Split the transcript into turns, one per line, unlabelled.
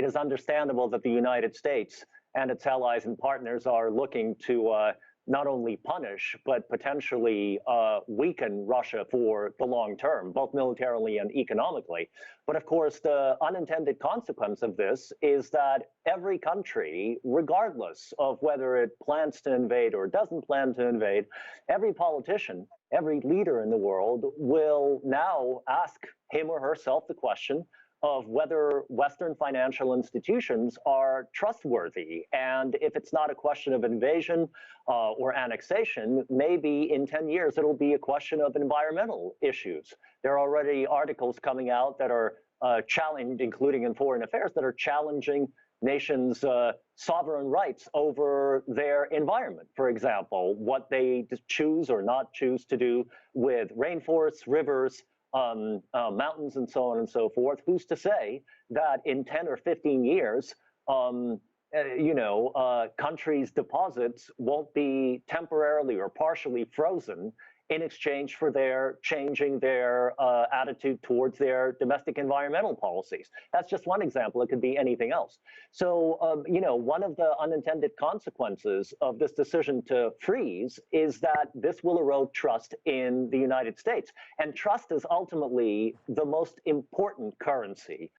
it is understandable that the United States and its allies and partners are looking to not only punish, but potentially weaken Russia for the long term, both militarily and economically. But of course, the unintended consequence of this is that every country, regardless of whether it plans to invade or doesn't plan to invade, every politician, every leader in the world will now ask him or herself the question of whether Western financial institutions are trustworthy. And if it's not a question of invasion or annexation, maybe in 10 years it'll be a question of environmental issues. There are already articles coming out that are challenged, including in Foreign Affairs, that are challenging nations' sovereign rights over their environment. For example, what they choose or not choose to do with rainforests, rivers, mountains, and so on and so forth. Who's to say that in 10 or 15 years, countries' deposits won't be temporarily or partially frozen in exchange for their changing their attitude towards their domestic environmental policies. That's just one example. It could be anything else. So, one of the unintended consequences of this decision to freeze is that this will erode trust in the United States. And trust is ultimately the most important currency